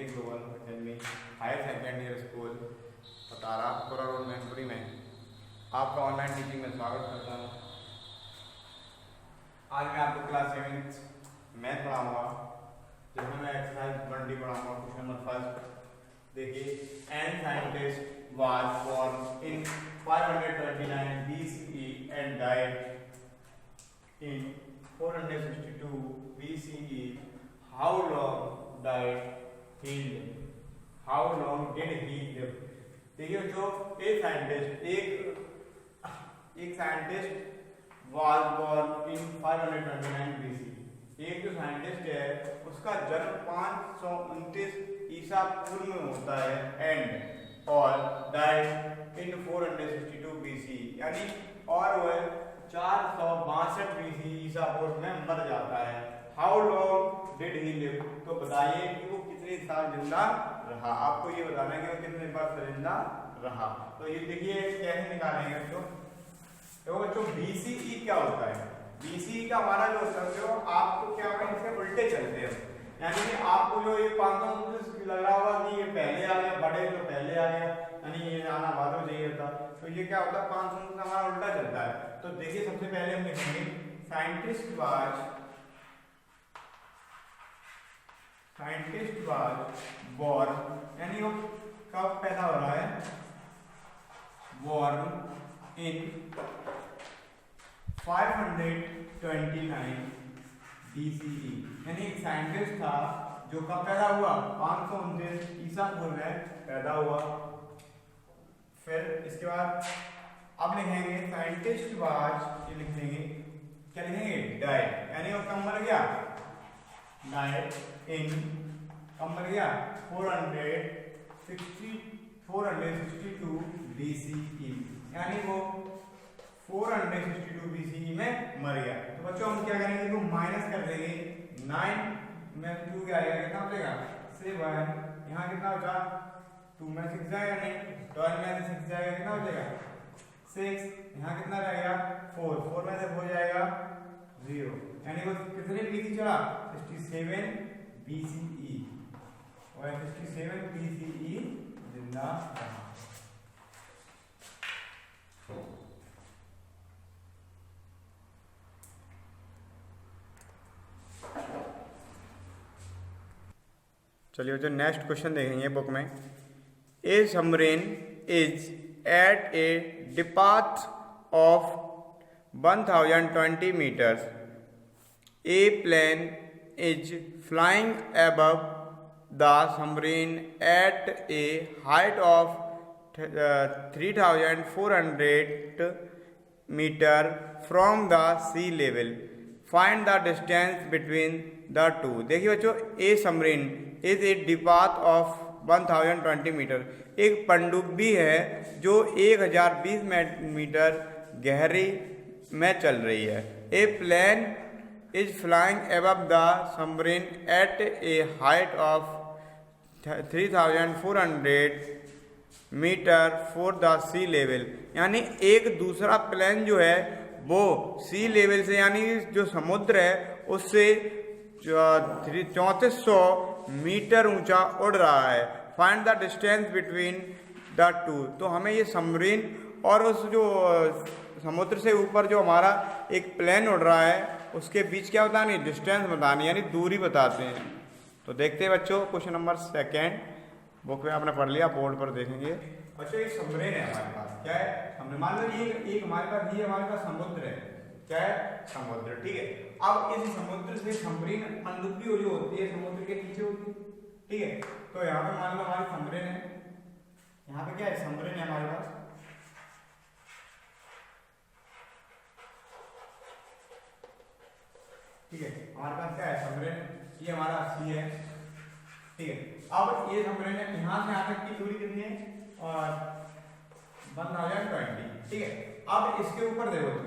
Engineering global academy higher second year school Patara Kora road Mainpuri में आपका online teaching में स्वागत करता हूँ। आज मैं आपको क्लास 7 मैथ पढ़ाऊँगा, जिसमें मैं एक्सरसाइज 20 पढ़ाऊँगा। क्वेश्चन नंबर फर्स्ट देखिए, an scientist was born in 529 BCE and died in 462 BCE. How long died he live? How long did he live? देखिए जो एक scientist was born in 529 BC। एक जो साइंटिस्ट है उसका जन्म 529 ईसा पूर्व में होता है एंड और डाइड इन 462 BC, यानी और वह 462 BC ईसा पूर्व में मर जाता है। How long did he live? तो बताइए कि वो कितने साल जिंदा रहा। आपको ये बताना है कि वो कितने वर्ष जिंदा रहा। तो ये देखिए कैसे निकालेंगे बच्चों। तो बच्चों BCE क्या होता है? BCE का हमारा जो होता है आपको क्या होगा, इससे उल्टे चलते हैं, यानी कि आपको जो ये 529 लग रहा होगा कि ये पहले आ गया, बड़े जो पहले आ गया, यानी ये आना बाद में चाहिए था। तो ये क्या होता है, 529 हमारा उल्टा चलता है। तो देखिए सबसे पहले हम लिखेंगे साइंटिस्ट वाज बोर्न, यानी वो कब पैदा हो रहा है, बोर्न इन 529 BCE, यानी एक साइंटिस्ट था जो कब पैदा हुआ, 529 ईसा पूर्व में पैदा हुआ। फिर इसके बाद अब लिखेंगे साइंटिस्ट वाज, ये लिख देंगे, क्या लिखेंगे, डाइड, यानी वो कब मर गया, डाइड इन कब मर गया, 462 BCE, यानी वो 462 BCE में मर गया। तो बच्चों हम क्या करेंगे, इसको माइनस कर देंगे। 9 में 2 क्या आएगा, कितना बचेगा, 7। यहाँ कितना बचा, 2 में 6 जाएगा, नहीं 12 में 6 जाएगा, कितना बचेगा 6। यहाँ कितना रहेगा 4 में से हो जाएगा 0, यानी वो कितने BC चला, 67 BCE, और 67 BCE जिंदा रहा। चलिए जो नेक्स्ट क्वेश्चन देखेंगे बुक में, a submarine is at a depth of 1020 meters. A plane is flying above the submarine at a height of 3,400 meters from the sea level. Find the distance between the two. देखिए बच्चों, a submarine is a depth of 1020 meter, एक पनडुब्बी है जो 1020 metre गहरी में चल रही है। A plane is flying above the submarine at a height of 3,400 meter for the sea level, यानी एक दूसरा प्लेन जो है वो सी लेवल से, यानी जो समुद्र है उससे 3400 मीटर ऊंचा उड़ रहा है। Find the distance between the two. तो हमें ये सबमरीन और उस जो समुद्र से ऊपर जो हमारा एक प्लेन उड़ रहा है उसके बीच क्या बतानी, डिस्टेंस बतानी, यानी दूरी बताते हैं। तो देखते हैं बच्चों क्वेश्चन नंबर 2 बुक में आपने पढ़ लिया, बोर्ड पर देखेंगे। बच्चों एक सबमरीन है हमारे पास, क्या है, हमने मान लो एक हमारे पास, ये हमारे पास समुद्र है, क्या है, समुद्र, ठीक है। अब इस समुद्र से सबमरीन पनडुब्बी जो होती है समुद्र के नीचे होती है, ठीक है। तो यहाँ पे मान लो हमारी सबमरीन है, यहाँ पे क्या है, सबमरीन है हमारे पास, ठीक है। हमारे पास क्या है, सबमरीन, ये हमारा सी है, ठीक है। अब ये सबमरीन है, यहाँ से यहाँ तक की दूरी कितनी है, और 1020, ठीक है। अब इसके ऊपर देखो तो,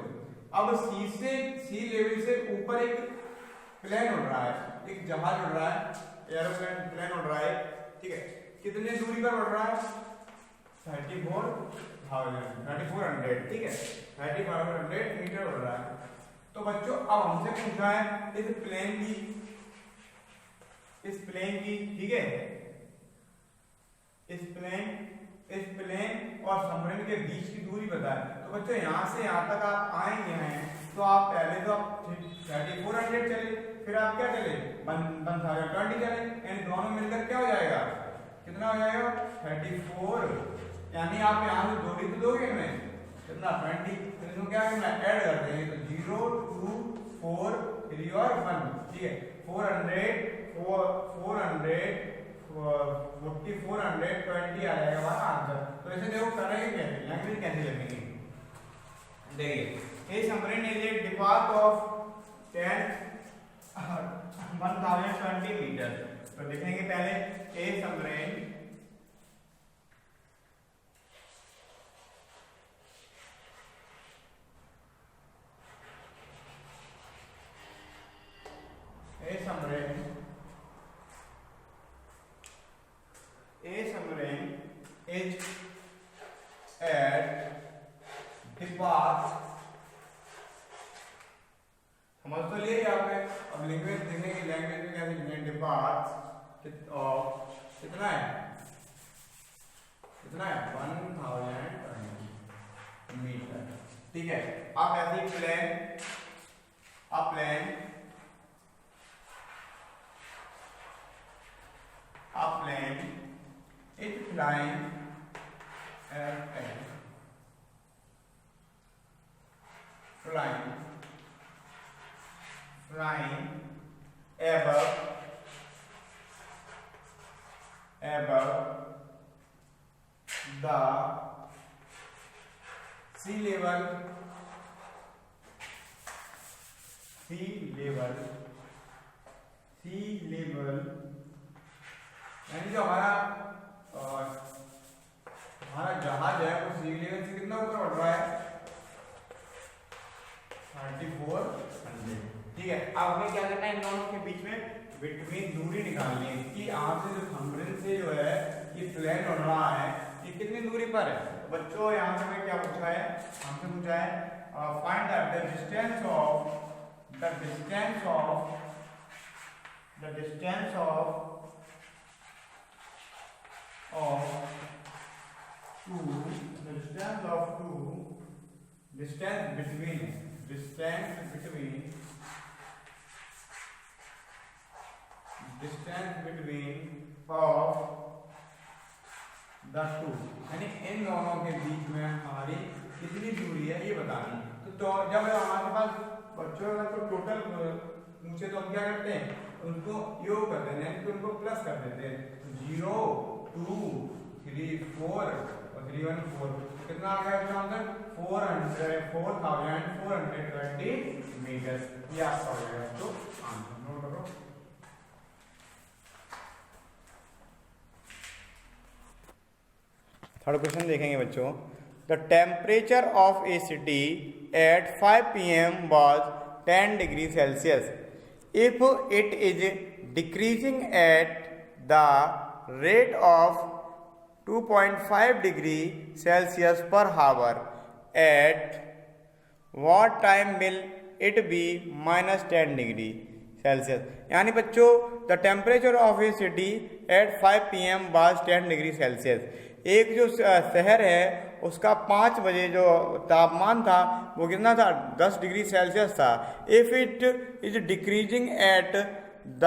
अब सी लेवल से ऊपर एक प्लेन उड़ रहा है, एक जहाज उड़ रहा है, एरोप्लेन प्लेन उड़ रहा है, ठीक है। कितने दूरी पर उड़ रहा है, 3400, ठीक है, 3400 मीटर उड़ रहा है। तो बच्चों अब हमसे पूछा है इस प्लेन की, ठीक है, इस प्लेन और सबमरीन के बीच की दूरी बताए। तो बच्चों यहाँ से यहाँ तक आप आएंगे हैं तो आप पहले तो आप 3400 चले, फिर आप क्या चले 1020 चले, यानी दोनों मिलकर क्या हो जाएगा, कितना हो जाएगा 34, यानी आप यहाँ से जोड़ी तो दोगे हमें कितना 20, फिर इसमें क्या करना है ऐड कर देंगे तो 0 2 4 3 और 1, ठीक है 420 आ जाएगा हमारा आंसर। तो ऐसे देखो करेंगे कैसे, लैंग्वेज कैसे लिखेंगे, देखिए a submarine is a depth of 1020 meter. तो देखेंगे पहले a submarine is at depth, समझ तो लिए आपने। अब लैंग्वेज देखेंगे, लैंग्वेज में कैसे लिखेंगे, डेप्थ ऑफ कितना है 1020 मीटर, ठीक है। आप ऐसे ही plane is flying above the sea level, यानी जो हमारा जहाज है वो सी लेवल से कितना ऊपर बढ़ रहा है 3400, ठीक है। अब हमें क्या करना है, इन दोनों के बीच में बिटवीन दूरी निकालनी है कि यहाँ से जो सबमरीन से जो है ये प्लेन उड़ रहा है ये कितनी दूरी पर है। तो बच्चों यहाँ से हमें क्या पूछा है, हमसे पूछा है find the distance of distance between of the two, यानी इन दोनों के बीच में हमारी कितनी दूरी है ये बतानी। तो जब हमारे पास बच्चों का तो टोटल पूछे तो हम क्या करते हैं, उनको योग कर देते हैं, तो उनको प्लस कर देते हैं, 0 2 3 4 और 3 1 4, कितना आ गया इसका आंसर 4420 मीटर, ये आपका हो जाएगा। तो आंसर नोट करो। थर्ड क्वेश्चन देखेंगे बच्चों, the temperature of a city at 5 PM was 10 degree Celsius if it is decreasing at the rate of 2.5 degree Celsius per hour, at what time will it be minus 10 degree Celsius। यानी बच्चों the temperature of a city at 5 PM was 10 degree Celsius, एक जो शहर है उसका 5 बजे जो तापमान था वो कितना था 10 डिग्री सेल्सियस था। If it is decreasing at the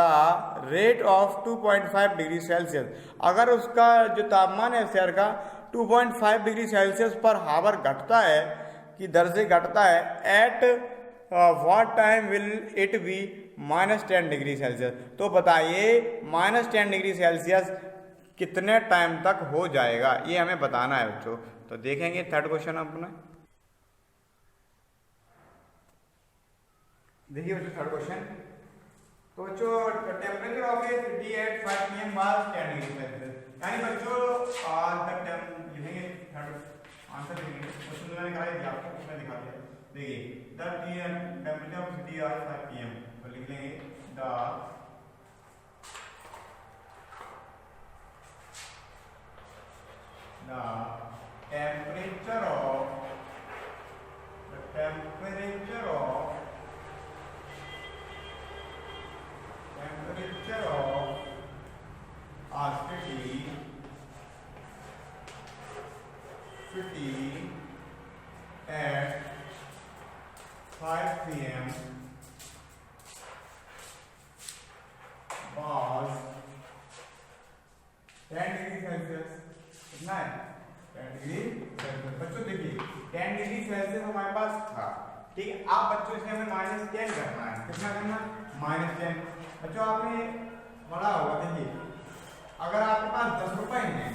rate of 2.5 degree Celsius, अगर उसका जो तापमान है शहर का 2.5 डिग्री सेल्सियस पर हावर घटता है कि दर से घटता है, at what time will it be minus 10 degree Celsius. तो बताइए माइनस 10 डिग्री सेल्सियस कितने टाइम तक हो जाएगा, ये हमें बताना है बच्चों। तो देखेंगे थर्ड क्वेश्चन अपना, देखिए बच्चों थर्ड क्वेश्चन। तो बच्चों temperature of a city at 5 PM was 10 degree Celsius, यानी बच्चों लिखेंगे थर्ड आंसर लिखेंगे, क्वेश्चन मैंने कहा दिया आपको, उसमें दिखा दिया। देखिए the temperature of city at 5 PM, तो लिख लेंगे the temperature of a city city at 5 p.m. was 10 degree Celsius. कितना है? 10 डिग्री सेल्सियस। बच्चों देखिए 10 डिग्री सेल्सियस हमारे पास था, ठीक है। आप बच्चों इसे हमें -10 करना है। कितना करना? -10। बच्चों आपने पढ़ा होगा, देखिए अगर आपके पास 10 रुपए हैं,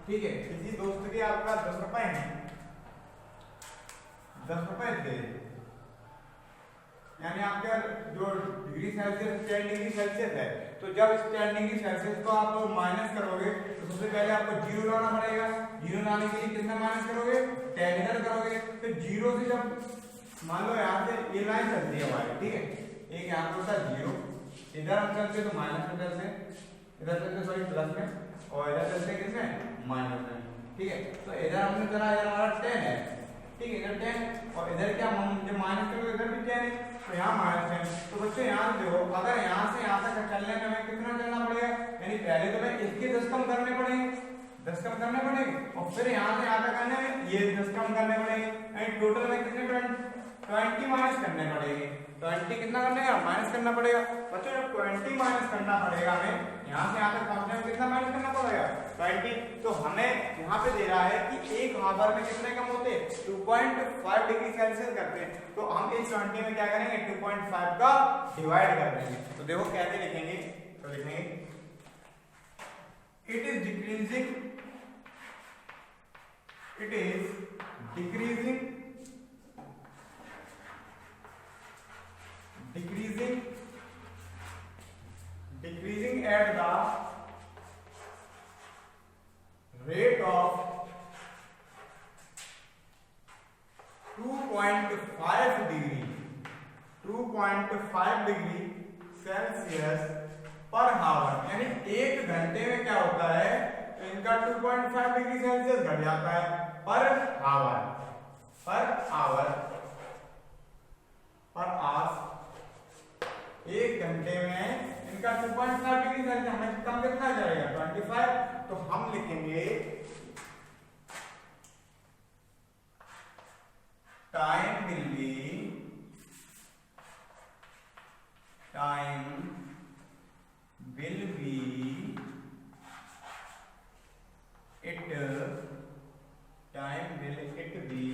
ठीक है, किसी दोस्त के आपके पास 10 रुपए हैं, 10 रुपए थे, यानी आपका जो डिग्री सेल्सियस 10 डिग्री सेल्सियस है, तो जब इस 10 डिग्री सेल्सियस को आप माइनस करोगे तो सबसे पहले आपको जीरो लाना पड़ेगा। जीरो लाने के लिए कितना माइनस करोगे? 10 इधर करोगे। फिर जीरो से जब मान लो यहाँ से ये लाइन चलती है हमारी, ठीक है, एक यहाँ पर होता है जीरो, इधर हम चलते तो माइनस में चलते, इधर चलते सॉरी प्लस में, और इधर चलते किसमें? माइनस में, ठीक है। तो इधर हमने चला, इधर हमारा 10 है, ठीक है, इधर 10, और इधर क्या हम जब माइनस करोगे इधर भी 10 है, तो यहाँ -10। तो बच्चों यहाँ से देखो, अगर यहाँ से यहाँ तक चलने में हमें कितना चलना पड़ेगा? यानी पहले तो हमें इसके 10 कम करने पड़ेंगे, 10 कम करने पड़ेंगे, और फिर यहाँ से यहाँ तक करने में ये 10 कम करने पड़ेंगे, यानी टोटल में कितने 20 माइनस करने पड़ेंगे। 20 कितना करने का? माइनस करना पड़ेगा। बच्चों जब 20 माइनस करना पड़ेगा हमें, यहाँ से यहाँ तक पहुंचने में कितना माइनस करना पड़ेगा? 20। तो हमें यहाँ पे दे रहा है कि एक हावर में कितने कम होते? 2.5 डिग्री सेल्सियस करते हैं। तो हम इस 20 में क्या करेंगे? 2.5 का डिवाइड कर देंगे। तो देखो कैसे लिखेंगे, तो लिखेंगे it is decreasing, it is decreasing, decreasing at the rate of 2.5 degree, 2.5 degree Celsius पर हावर। यानी एक घंटे में क्या होता है? इनका 2.5 डिग्री सेल्सियस घट जाता है पर हावर, पर आवर, पर आवर। एक घंटे में इनका 2.5 डिग्री सेल्सियस हमें कम कितना जाएगा? 25। तो हम लिखेंगे time will be, time will be it, time will it be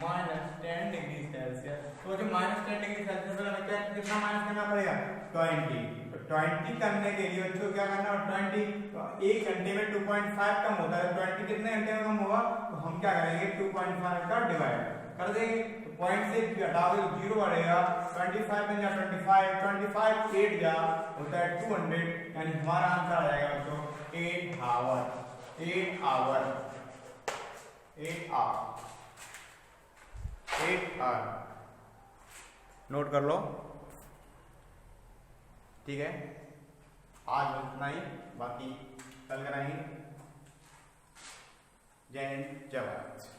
-10 degree Celsius. तो जो -10 डिग्री सेल्सियस पर हमें क्या कितना माइनस करना पड़ेगा? 20। तो 20 करने के लिए बच्चों क्या करना है? 20, तो एक घंटे में 2.5 कम होता है, 20 कितने घंटे में कम होगा? तो हम क्या करेंगे? 2.5 का डिवाइड कर देंगे। तो पॉइंट से घटाओगे तो जीरो बढ़ेगा, 25 में जा 25, 25 8 जा होता है 200, यानी हमारा आंसर आ जाएगा बच्चों 8 hour, 8 hour, 8 hour, 8 hour. Note कर लो, ठीक है। आज इतना ही, बाकी कल कराएंगे। जय हिंद, जय भारत।